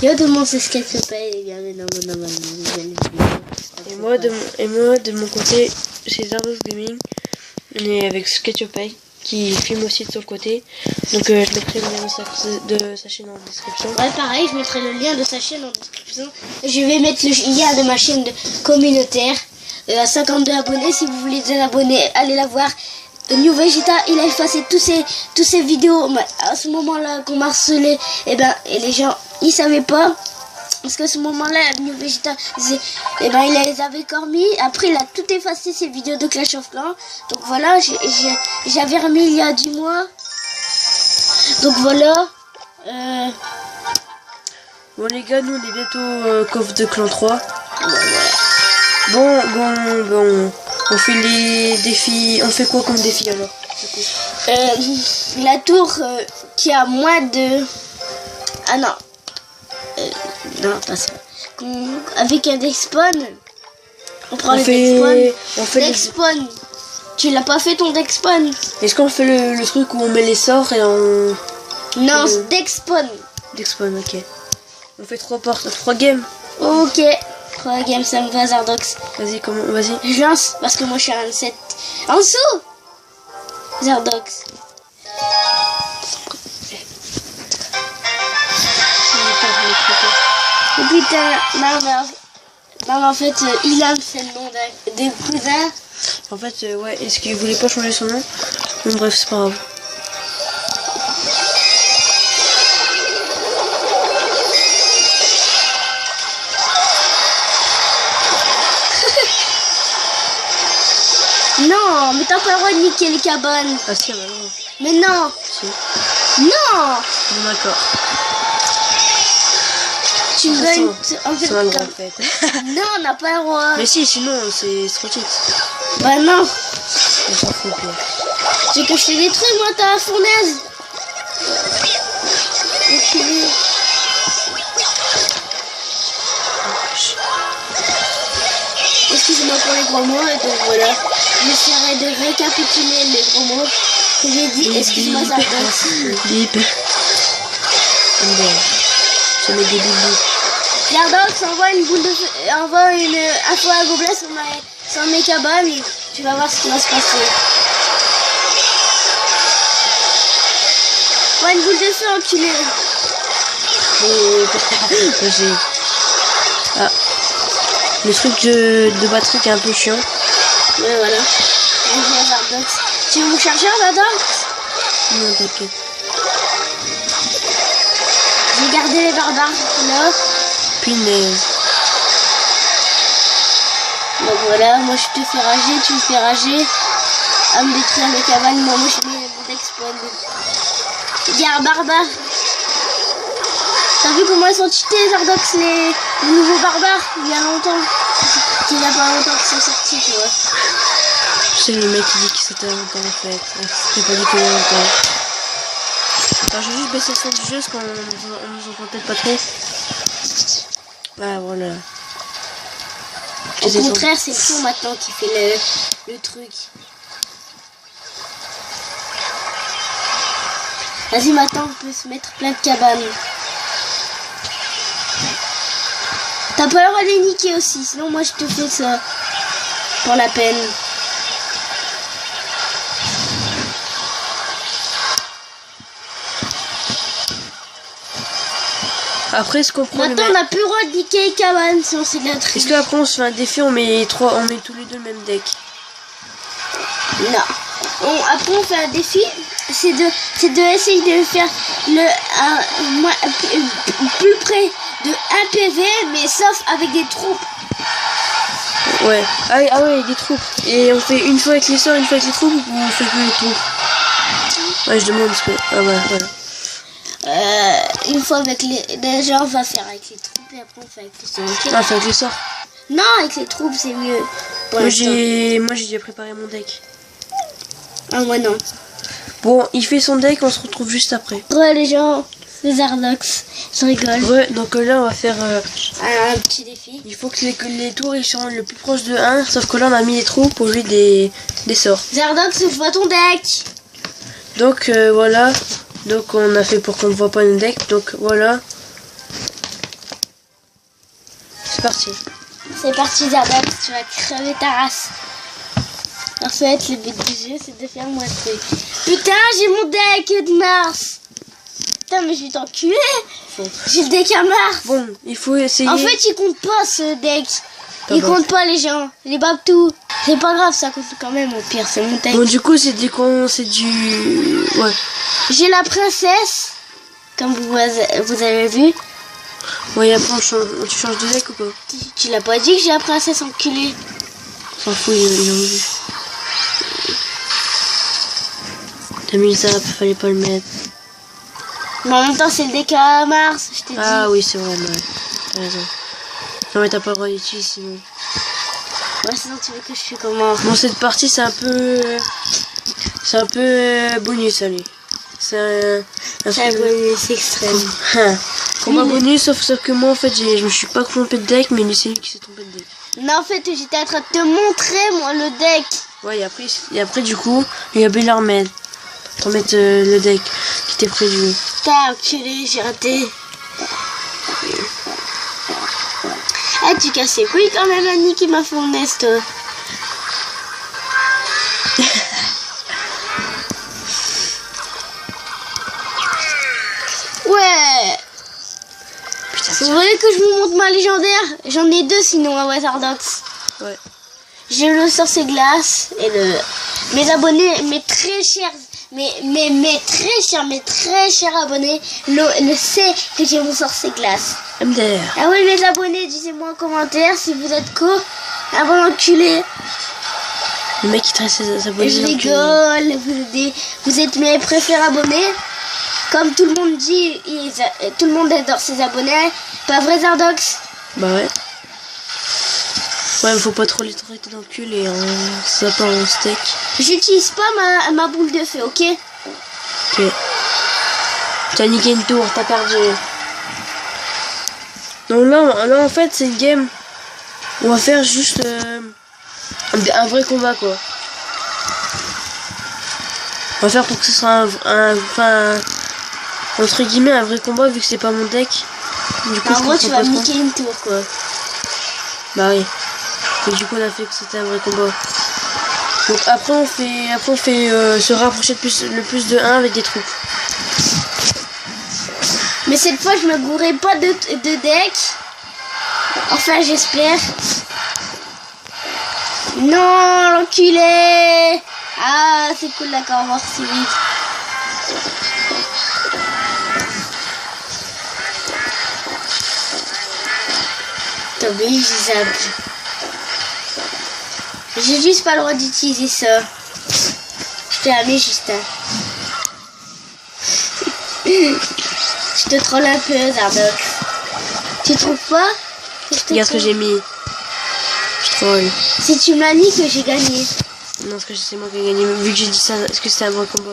Yo tout le monde sait ce qu'elle se paye et bien et moi de mon côté c'est Zardos Gaming, on est avec Sketchupay qui filme aussi de son côté, donc je mettrai le lien de sa chaîne en description. Ouais, pareil, je mettrai le lien de sa chaîne en description. Je vais mettre le lien de ma chaîne communautaire à 52 abonnés. Si vous voulez des abonnés, allez la voir. New Vegeta, il a effacé tous ces vidéos à ce moment-là qu'on m'a harcelé, et les gens ils savaient pas, parce qu'à ce moment-là New Vegeta il les avait cormis. Après il a tout effacé ces vidéos de Clash of Clans, donc voilà, j'avais remis il y a 10 mois, donc voilà. Bon les gars, nous on est bientôt coffre de clan 3. Bon, on fait les défis. On fait quoi comme défi alors? La tour qui a moins de... Ah non. Non, pas ça. Avec un Dexpawn. On prend le Dexpawn. On fait Dexpawn. Tu l'as pas fait ton Dexpawn? Est-ce qu'on fait le truc où on met les sorts et on... Non, Dexpawn. Dexpawn, ok. On fait 3 games. Ok. 3 games, ça me va, Zardox. Vas-y, vas-y. Je lance parce que moi je suis à 27. En dessous Zardox. Oh putain, non, en fait, Ilan, c'est le nom des cousins. En fait, ouais, est-ce qu'il voulait pas changer son nom? Bon, bref, c'est pas grave. Non, mais t'as pas le droit de niquer les cabanes. Ah si, bah non. Mais non. Si. Non. Bon d'accord. Tu me donnes... En fait, en fait. Non, on n'a pas le droit. Mais si, sinon c'est trop cheat. Bah non. On s'en fout. Tu veux que je te détruise, moi, t'as la fournaise. Enculé. Excuse-moi pour les gros mots, et donc voilà. J'essaierai de récapituler les gros mots que j'ai dit. Excuse-moi, ça passe. Bip. Je mets des bip. Gardox envoie une boule de feu, envoie un feu à gobelet sur mes cabanes. Tu vas voir ce qui va se passer. Envoie une boule de feu, enculé. Ah. Le truc de batterie qui est un peu chiant. Ouais, voilà. Tu veux mon chargeur, Zardox? Non, t'inquiète. J'ai gardé les barbares là. Punaise. Donc voilà, moi je te fais rager, tu me fais rager. À me détruire les cabanes, moi je mets mon Dexpawn. Regarde, barbare. T'as vu comment ils sont cheatés, Zardox, les nouveaux barbares, il y a longtemps. Il y a pas longtemps qu'ils sont sortis, tu vois. C'est le mec qui dit que c'était longtemps en fait. C'est pas dit qu'il y a longtemps. Alors je vais juste baisser le son du jeu parce qu'on nous entend peut-être pas trop. Ah voilà. Au contraire, c'est le son maintenant qui fait le truc. Vas-y, maintenant on peut se mettre plein de cabanes. T'as pas le droit de les niquer aussi, sinon moi je te fais ça. Pour la peine. Après, est-ce qu'on prend maintenant on n'a plus le droit de niquer les cabanes, sinon c'est de la triche. Est-ce qu'après on se fait un défi, on met tous les deux le même deck? Non. Après on fait un défi, c'est de essayer de faire plus près de 1 PV, mais sauf avec des troupes. Ouais. Ah ouais, des troupes. Et on fait une fois avec les sorts, une fois avec les troupes, ou on fait que les troupes? Ouais, je demande parce que... Ah ouais, voilà. Une fois avec les... Déjà, on va faire avec les troupes et après on fait avec les sorts. Ok. Ah, avec les sorts. Non, avec les troupes, c'est mieux. Pour Moi, l'instant. j'ai déjà préparé mon deck. Ah, moi non. Bon, il fait son deck, on se retrouve juste après. Ouais, les gens, les Zardox, je rigole. Ouais, donc là, on va faire... Un petit défi. il faut que les tours ils sont le plus proche de 1, sauf que là, on a mis les trous pour jouer des sorts. Zardox, ouvre ton deck. Donc, voilà. Donc, on a fait pour qu'on ne voit pas nos decks. Donc, voilà. C'est parti. C'est parti, Zardox, tu vas crever ta race. En fait, le but du jeu, c'est de faire moins de trucs. Putain, j'ai mon deck de Mars. Putain, mais je vais t'enculer. J'ai le deck à Mars. Bon, il faut essayer. En fait, il compte pas ce deck. Ah Il bon. compte pas les gens. Les Babtou. C'est pas grave, ça compte quand même au pire. C'est mon deck. Bon, du coup, c'est du... Ouais. J'ai la princesse. Comme vous avez vu. Ouais, après, tu changes de deck ou pas? Tu l'as pas dit que j'ai la princesse enculée. On s'en fout, ils ont vu. T'as mis le zap, fallait pas le mettre. Mais en même temps, c'est le deck à Mars. Je t'ai dit. Ah oui, c'est vrai, ouais. T'as raison. Non, mais t'as pas le droit d'utiliser sinon. Ouais, sinon tu veux que je fais comment? Bon, cette partie, c'est un peu... C'est un peu bonus, allez. C'est un C'est un bonus extrême. combat Oui, mais- bonus, sauf que moi, en fait, je me suis pas trompé de deck, mais lui, c'est lui qui s'est trompé de deck. Non, en fait, j'étais en train de te montrer, moi, le deck. Ouais, et après du coup, il y a Bellarmed. Pour mettre le deck qui était prévu. Putain, enculé, j'ai raté. Ah, tu casses les couilles quand même, Annie, qui m'a fait mon nest. Ouais. Putain, Vous voulez que je vous montre ma légendaire? J'en ai deux sinon à Wizardox. ouais. J'ai le sorcier glace et mes abonnés, mes très chers, mes très chers abonnés le sait que j'ai mon sorcier glace. MDR. Ah oui, mes abonnés, dites-moi en commentaire si vous êtes co. Ah bon, enculé. Le mec qui traite ses abonnés. Je enculés. rigole. Vous êtes mes préférés abonnés. Comme tout le monde dit, tout le monde adore ses abonnés. Pas vrai, Zardox? Bah ouais. Ouais, mais faut pas trop les traiter d'enculés, hein. Ça part en steak. J'utilise pas ma boule de feu, ok? Ok. T'as niqué une tour, t'as perdu. Donc là en fait, c'est une game. On va faire juste un vrai combat, quoi. On va faire pour que ce soit enfin, entre guillemets, un vrai combat, vu que c'est pas mon deck. Du coup, En je gros, tu comprends vas pas trop. niquer une tour, quoi. Bah oui. Et du coup, on a fait que c'était un vrai combat. Donc après, on fait se rapprocher le plus de 1 avec des troupes. Mais cette fois, je me gourais pas de deck. Enfin, j'espère. Non, l'enculé. Ah, c'est cool, d'accord, on va voir si vite. T'as oublié, j'ai zappé. J'ai juste pas le droit d'utiliser ça. Je t'ai amené, Justin. Je te troll un peu, Zardox. Tu trouves pas que je te Regarde ce que troll? j'ai mis. Je troll. Si tu m'as dit que j'ai gagné. Non, parce que c'est moi qui ai gagné. Vu que j'ai dit ça, est-ce que c'était un vrai combat?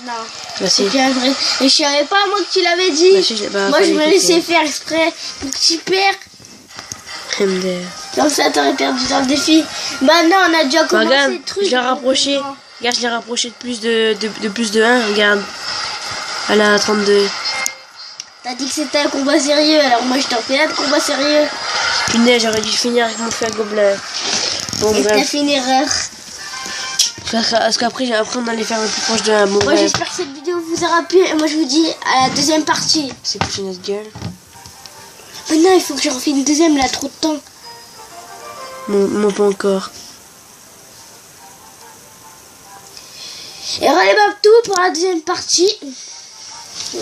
Non. Bah si. C'est bien vrai. Et je savais pas, moi, que tu l'avais dit. Bah, si, bah, Moi, je fallait me écouter. laissais faire exprès pour que tu perds. MDR. Comme ça, t'aurais perdu dans le défi. Bah non, on a déjà Bah, commencé regarde, le truc. je l'ai rapproché. Regarde, je l'ai rapproché de plus de 1. Regarde. Elle a 32. T'as dit que c'était un combat sérieux, alors moi je t'en fais un combat sérieux. Punaise, j'aurais dû finir avec mon fer gobelin. Bon, Et t'as bref. fait une erreur. Parce qu'après, on allait faire le plus proche de 1. Bon, Moi bref. j'espère que cette vidéo vous aura plu. Et moi je vous dis à la deuxième partie. C'est plus notre gueule. Mais non, il faut que je refais une deuxième, là, trop de temps. Moi, pas encore. Et relève tout pour la deuxième partie.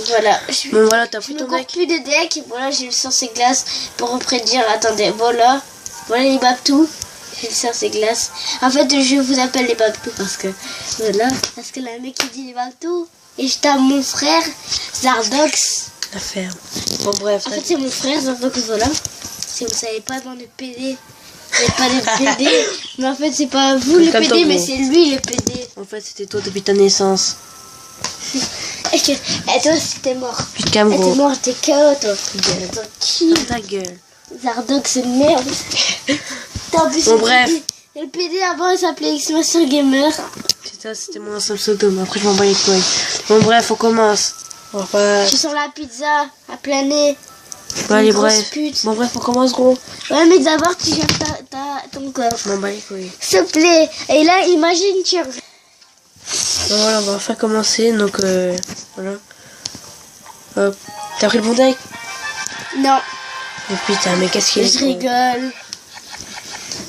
Voilà. Bon, voilà, t'as Je pris me ton cours deck. plus de deck. Voilà, j'ai le sorcier glace pour reprédire. Attendez, voilà. Voilà les Babtou. J'ai le sorcier glace. En fait, je vous appelle les Babtou parce que. Voilà. Parce que là, le mec qui dit les Babtou. Et j'étais à mon frère Zardox. La ferme. Bon, bref. En fait, c'est mon frère Zardox, voilà. Si vous ne savez pas, dans le PD, vous n'êtes pas le PD. Mais en fait, c'est pas vous le PD, mais c'est lui le PD. En fait, c'était toi depuis ta naissance. Et toi, c'était mort. Putain, T'es gros. mort, t'es KO, toi. Attends, qui Ta gueule. Zardox, c'est une merde. Bon, bref. Le PD avant, il s'appelait X-Master Gamer. C'était mon ancien pseudo, mais après je m'en bats les couilles. Bon bref, on commence. On va pas... Je sens la pizza à plein nez. Bon, allez, Grosse bref. pute. Bon bref, on commence gros. Ouais, mais d'abord, tu gères ton corps. Je m'en bats les couilles. S'il te plaît. Et là, imagine, tu... Bon, voilà, on va faire commencer, donc voilà. Hop. T'as pris le bon deck? Non, Oh putain, mais qu'est-ce qu'il est je con. rigole.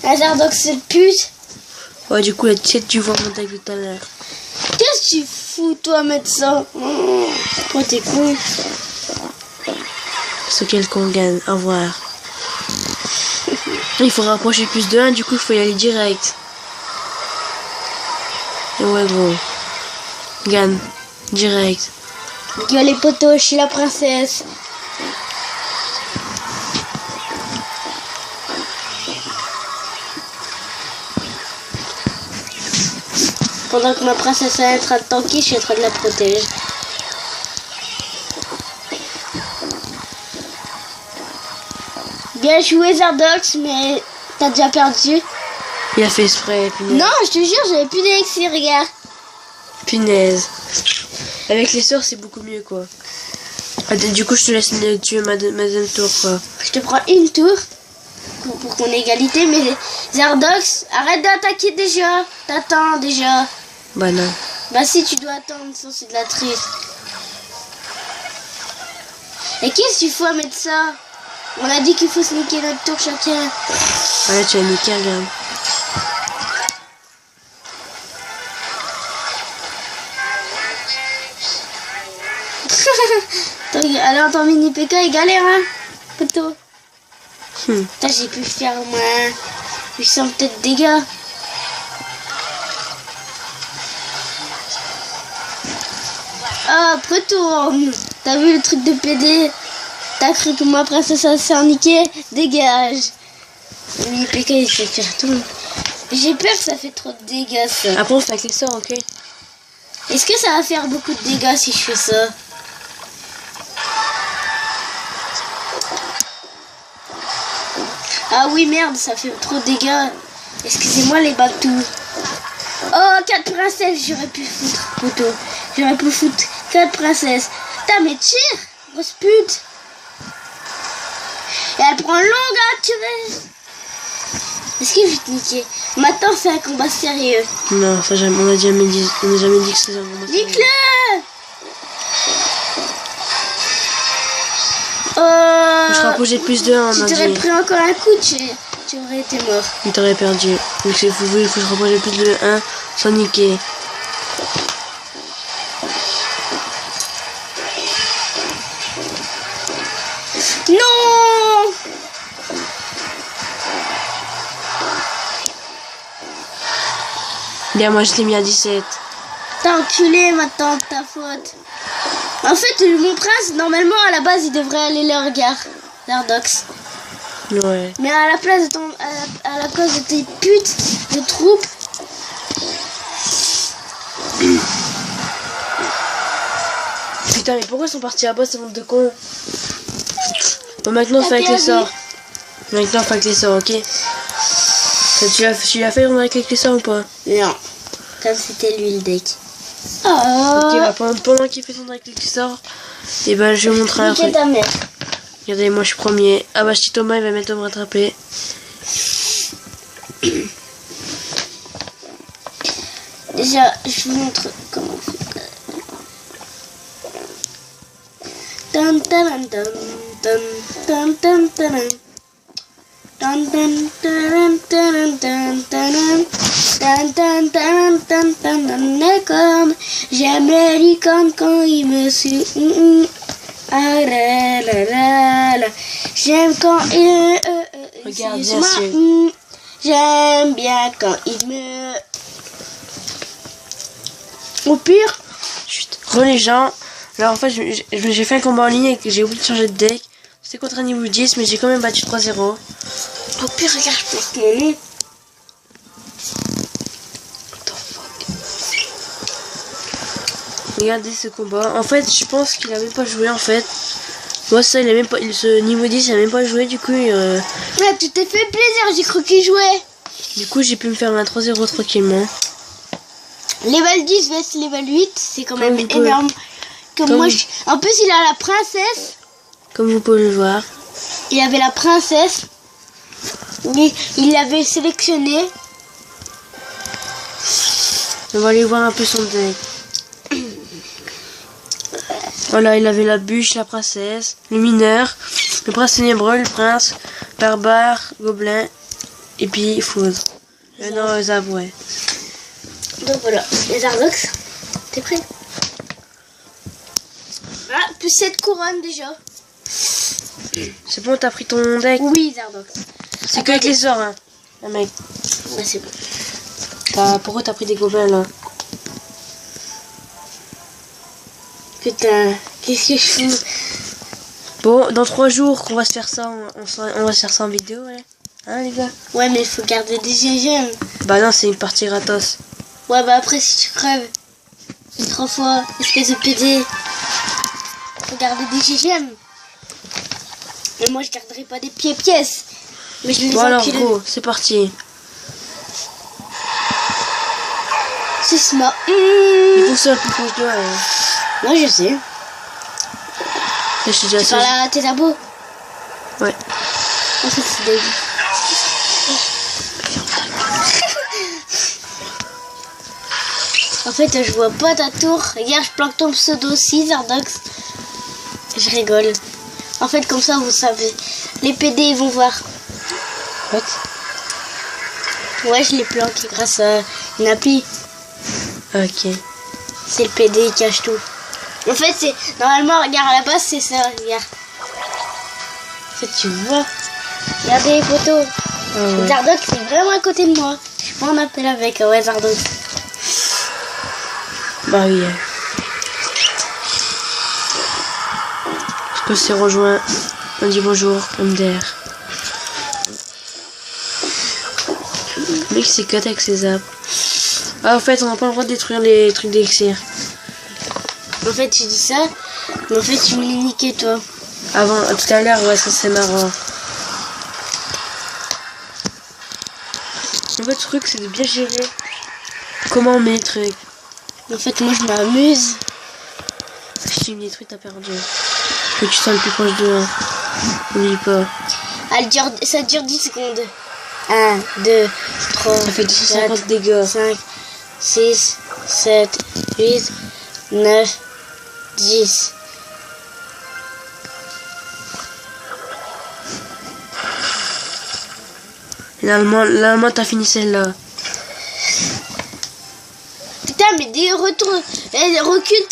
La Zardox, c'est le pute. Ouais, du coup, là, tu sais, tu vois mon deck de tout à l'heure. Qu'est-ce que tu fous, toi, médecin? Oh, t'es con. Ce quel qu'on gagne, au revoir. Il faut rapprocher plus de 1, du coup, il faut y aller direct. Et ouais, gros. Gagne. Direct. Gueule les potos, je suis la princesse. Pendant que ma princesse est en train de tanker, je suis en train de la protéger. Bien joué Zardox, mais t'as déjà perdu. Il a fait exprès, punaise. Non, je te jure, j'avais plus d'élixir, regarde. Punaise. Avec les sœurs, c'est beaucoup mieux, quoi. Ah, du coup, je te laisse tuer ma deuxième tour, quoi. Je te prends une tour pour qu'on ait égalité, mais Zardox, arrête d'attaquer déjà. T'attends déjà. Bah non. Bah si, tu dois attendre, sinon c'est de la triche. Et qu'est-ce qu'il faut à mettre ça? On a dit qu'il faut se niquer notre tour chacun. Ah là, tu as niqué, regarde. Alors ton mini PK il galère, hein, poteau. Hmm. Putain, j'ai pu faire moins 800 peut-être dégâts. Ah, retourne. T'as vu le truc de PD? T'as cru que ma princesse a s'est niqué? Dégage. Le mini PK il fait faire tout. J'ai peur que ça fait trop de dégâts, ça. Après, on fait avec les sœurs, ok? Est-ce que ça va faire beaucoup de dégâts si je fais ça? Ah oui, merde, ça fait trop de dégâts. Excusez-moi les batous. Oh, 4 princesses, j'aurais pu foutre, poteau. J'aurais pu foutre 4 princesses. Putain, mais tire, grosse pute. Et elle prend longue à tirer. Est-ce que je vais te niquer? Maintenant, c'est un combat sérieux. Non, ça jamais, on n'a jamais dit que c'était un combat sérieux. Nique-le. Je rapprochais plus de 1, on Tu a t'aurais dit. pris encore un coup, tu aurais été mort. Il t'aurait perdu. Donc c'est fou, il faut se rapprocher plus de 1 sans niquer. Non. Bien, moi je l'ai mis à 17. T'as enculé maintenant, de ta faute. En fait, mon prince, normalement, à la base, il devrait aller leur gare. Zardox. Ouais. Mais à la place de ton... à la cause de tes putes de troupes... Putain, mais pourquoi ils sont partis à bas, ces mondes de cons? Bon, maintenant on fait avec les perdu. sorts. Maintenant on fait avec les sorts, ok? Tu l'as fait avec les sorts ou pas? Non. Comme c'était lui le deck. Ok, Oh. bah pendant qu'il fait son deck avec les sorts, et bah je vais vous montrer un Niquer truc. ta mère. Regardez, moi je suis premier. Ah bah si Thomas il va bientôt me rattraper. Déjà, je vous montre comment on fait. Tan, tan, tan, tan, tan, tan, tan. Tan, tan, tan, tan, tan, tan, tan, tan, tan, tan, tan, les cornes. J'aime les licornes quand ils me suivent. Ah là là là là. J'aime quand ils Regarde, sucent bien ma- sûr. J'aime bien quand ils me... Au pire, Chut. Re les gens. Alors en fait, j'ai fait un combat en ligne et que j'ai oublié de changer de deck. C'était contre un niveau 10, mais j'ai quand même battu 3-0. Oh pire, regarde, je pense mon nom. Regardez ce combat. En fait, je pense qu'il a même pas joué en fait. Moi, ça, il a même pas. Ce niveau 10, il a même pas joué. Du coup, Ouais, tu t'es fait plaisir, j'ai cru qu'il jouait. Du coup, j'ai pu me faire un 3-0 tranquillement. Level 10 vs level 8, c'est quand même Comme énorme. Comme Comme moi, vous- En plus, il a la princesse. Comme vous pouvez le voir. Il avait la princesse. Il l'avait sélectionné. On va aller voir un peu son deck. Voilà, il avait la bûche, la princesse, le mineur, le prince ténébreux, le prince, barbare, gobelin, et puis foudre. Non, zab, ouais. Donc voilà, les Zardox. T'es prêt? Ah, plus 7 couronnes déjà. C'est bon, t'as pris ton deck? Oui, Zardox. C'est que avec les sorts, hein. Ah, mec. Ouais, c'est bon. Pourquoi t'as pris des gobelins, là? Putain, qu'est-ce que je fous? Bon, dans 3 jours qu'on va se faire ça, on va se faire ça en vidéo, ouais. Hein, les gars? Ouais, mais il faut garder des GGM. Bah non, c'est une partie gratos. Ouais, bah après, si tu crèves 3 fois, espèce de PD, faut garder des GGM. Mais moi, je garderai pas des pièces. Mais je les Bon alors, enculerai. go, c'est parti. C'est smart. Il faut que ça soit le plus proche de toi, hein. Moi, je sais. Je suis déjà Tu parles à tes abos. Ouais. En fait, c'est David. En fait, je vois pas ta tour. Regarde, je planque ton pseudo aussi, Zardox. Je rigole. En fait, comme ça, vous savez. Les PD, ils vont voir. What? Ouais, je l'ai planqué grâce à une appli. Ok. C'est le PD, il cache tout. En fait, c'est... Normalement, regarde, à la base, c'est ça. Regarde. En fait, tu vois. Regardez les photos. Ah ouais. Zardox, c'est vraiment à côté de moi. Je suis pas en appel avec. Ouais, Zardox. Bah oui. Je peux se rejoint. On dit bonjour, MDR. Le mec s'est cut avec ses apps. Ah, en fait, on n'a pas le droit de détruire les trucs d'élixir. En fait, tu dis ça, mais en fait, tu me l'as niqué, toi. Avant, tout à l'heure, ouais, ça c'est marrant. En fait, le truc, c'est de bien gérer comment on met les trucs. En fait, moi, je m'amuse. Si tu me détruis, t'as perdu. Faut que tu sois le plus proche de moi. N'oublie pas. Ça dure 10 secondes. 1, 2, 3, Ça fait 250 dégâts. 5, 6, 7, 8, 9, 10. Normalement, t'as fini celle-là. Putain, mais retourne. Recule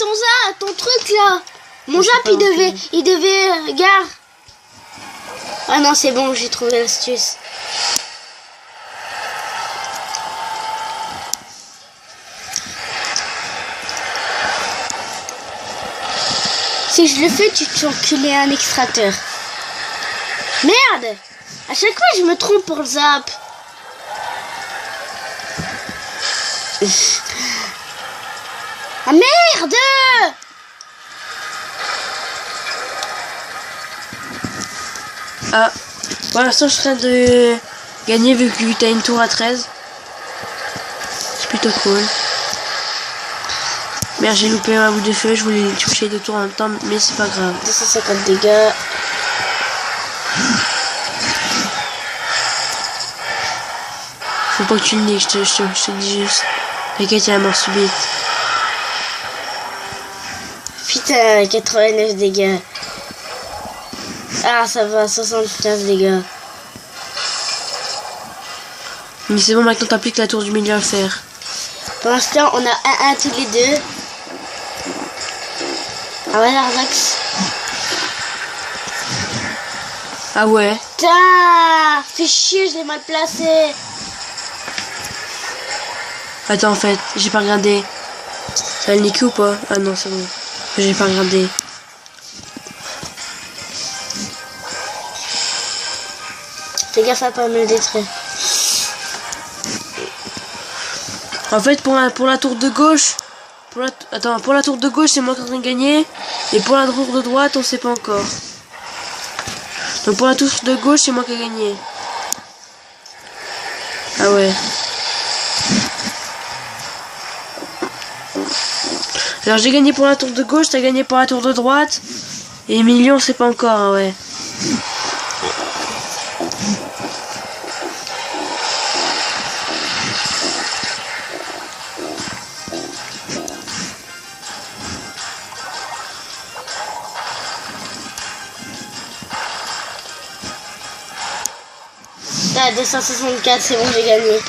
ton truc là. Mon Je sais zap, pas, il devait. Regarde. Ah non, c'est bon, j'ai trouvé l'astuce. Si je le fais, tu te enculé un extracteur. Merde! À chaque fois, je me trompe pour le zap. Ah merde! Ah, pour l'instant, je suis en train de gagner vu que t'as une tour à 13. C'est plutôt cool. Merde, j'ai loupé un bout de feu, je voulais toucher 2 tours en même temps, mais c'est pas grave. 250 dégâts. Faut pas que tu le nies, je te dis juste. T'inquiète, il y a la mort subite. Putain, 89 dégâts. Ah, ça va, 75 dégâts. Mais c'est bon, maintenant t'appliques la tour du milieu à faire. Pour l'instant, on a 1-1 tous les deux. Ah ouais, Zardox. Ah ouais? Putain, fais chier, je l'ai mal placé. Attends, en fait, j'ai pas regardé. Ça va le niquer ou pas? Ah non, c'est bon. J'ai pas regardé. Fais gaffe à pas me le détruire. En fait, pour la tour de gauche, pour la tour de gauche, c'est moi qui est en train de gagner. Et pour la tour de droite, on sait pas encore. Donc pour la tour de gauche, c'est moi qui ai gagné. Ah ouais. Alors j'ai gagné pour la tour de gauche, t'as gagné pour la tour de droite. Et Emilio, on sait pas encore, ah ouais. Ah, 264, c'est bon, j'ai gagné.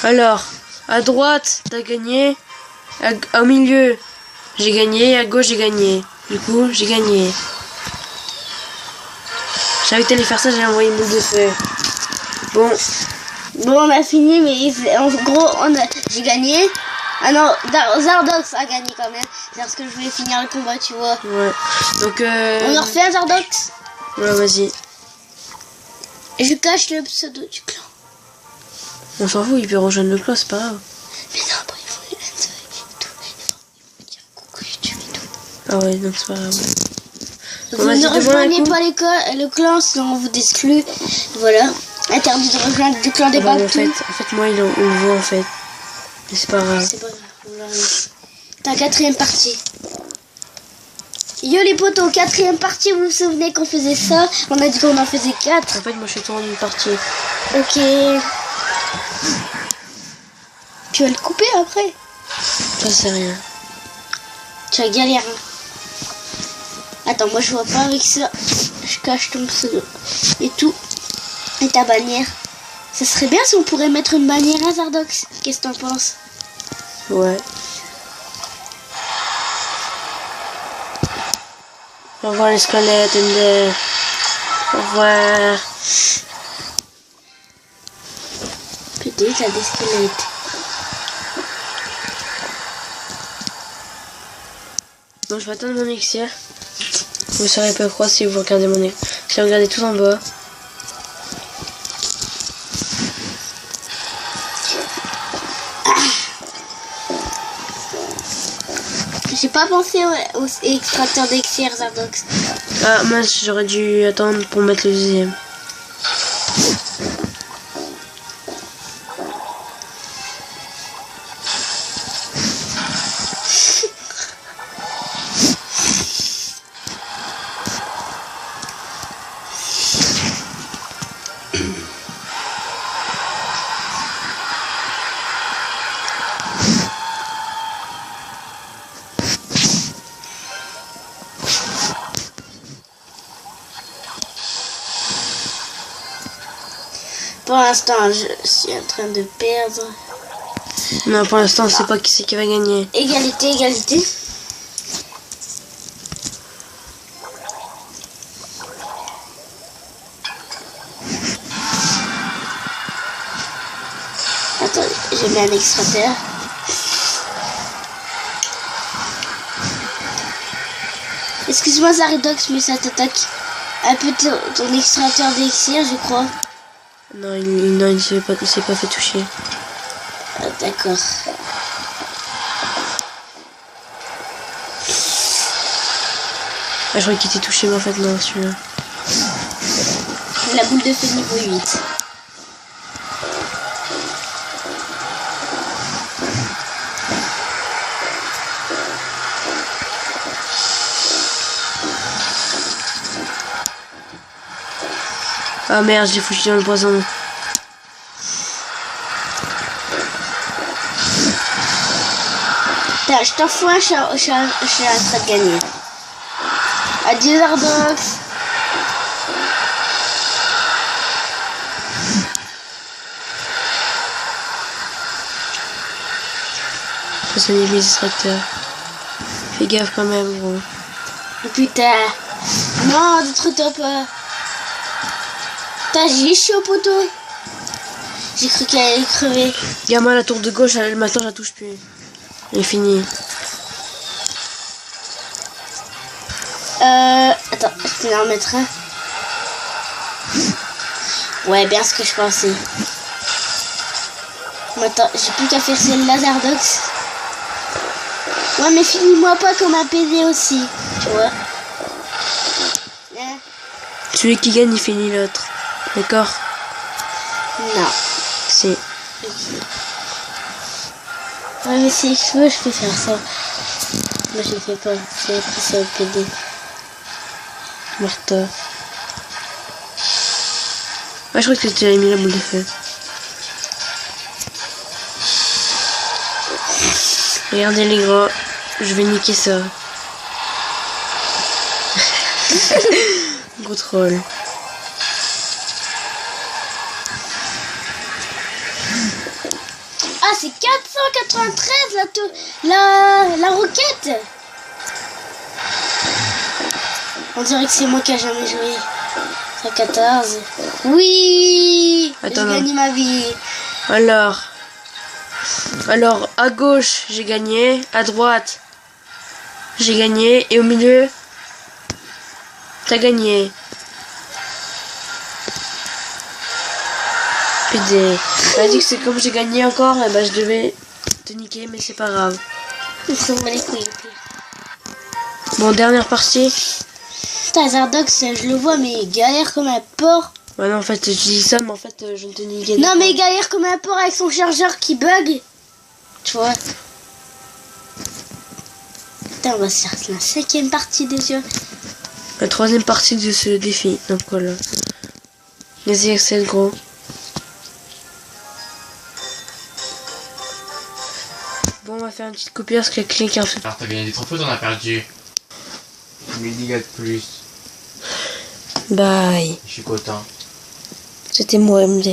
Alors, à droite, t'as gagné. Au milieu, j'ai gagné. À gauche, j'ai gagné. Du coup, j'ai gagné. J'avais été aller faire ça, j'ai envoyé une boule de feu. Bon, on a fini, mais en gros, j'ai gagné. Ah non, Zardox a gagné quand même. C'est parce que je voulais finir le combat, tu vois. Ouais. Donc, on en refait un Zardox. Ouais, vas-y. Et je cache le pseudo du clan. On s'en fout, il peut rejoindre le clan, c'est pas grave. Mais non, bon, ils vont lui me dire coucou YouTube et tout. Ah ouais, donc c'est pas grave. Vous ne rejoignez pas le clan, sinon on vous exclut. Voilà. Interdit de rejoindre le clan des Bantous. En fait, moi, il le voit en fait. Mais c'est pas grave. C'est pas grave. T'as 4e partie. Yo les potos, 4e partie, vous vous souvenez qu'on faisait ça? On a dit qu'on en faisait 4. En fait, moi je suis tourné une partie. Ok. Tu vas le couper après? Ça c'est rien. Tu vas galérer. Attends, moi je vois pas avec ça. Je cache ton pseudo. Et tout. Et ta bannière. Ça serait bien si on pourrait mettre une bannière à Zardox. Qu'est-ce que t'en penses? Ouais. Au revoir les squelettes, Ender. Au revoir. Putain, t'as des squelettes. Bon, je vais attendre mon élixir. Vous saurez pas quoi si vous regardez mon élixir. Si vous regardez tout en bas. J'ai pas pensé aux extracteurs d'élixir Zardox. Ah mince, j'aurais dû attendre pour mettre le deuxième. Pour l'instant, je suis en train de perdre. Non, pour l'instant, on sait pas qui c'est qui va gagner. Égalité, égalité. Attends, j'ai mis un extracteur. Excuse-moi Zardox, mais ça t'attaque un peu ton extracteur d'élixir, je crois. Non, il s'est pas fait toucher. Ah, d'accord. Ah, je croyais qu'il était touché, mais en fait, non, celui-là. La boule de feu niveau 8. Ah merde, j'ai foutu dans le poison. Je t'en fous, je suis en train de gagner. Adieu Zardox. Ça c'est les extracteurs. Fais gaffe quand même, gros. Oh, putain. Non, détruis-toi pas. Putain, j'ai chaud, poteau. J'ai cru qu'elle allait crever. Gamin, la tour de gauche, maintenant je la touche plus. Elle est finie. Attends, je peux en remettre un. Ouais, bien ce que je pensais. Attends, j'ai plus qu'à faire celle Lazardox. Ouais, mais finis-moi pas comme un PD aussi, tu vois. Celui qui gagne, il finit l'autre. D'accord? Non. Si. Ouais, mais si je veux, je peux faire ça. Moi, je le fais pas. J'ai pris ça au PD. Martha. Ouais, je crois que tu avais mis la boule de feu. Regardez les gros, je vais niquer ça. Gros troll. Ah, c'est 493 la roquette. On dirait que c'est moi qui a jamais joué. 114. Oui. Attends, j'ai gagné ma vie. Alors, à gauche, j'ai gagné. À droite, j'ai gagné. Et au milieu, t'as gagné. PD. T'as dit que c'est comme j'ai gagné encore, et bah je devais te niquer, mais c'est pas grave. Ils sont mal les couilles. Bon, dernière partie. Putain, Zardox, je le vois, mais il galère comme un porc. Ouais, non, en fait, je dis ça, mais en fait, je ne te niquais. Non, mais il galère comme un porc avec son chargeur qui bug. Tu vois. Putain, on va se faire la 5e partie déjà. La 3e partie de ce défi. Donc voilà. Les excès gros. Bon, on va faire une petite coupure parce que clique un peu. Alors t'as gagné des trophées, t'en as perdu 1000 dégâts de plus. Bye. Je suis content. C'était moi, MDR.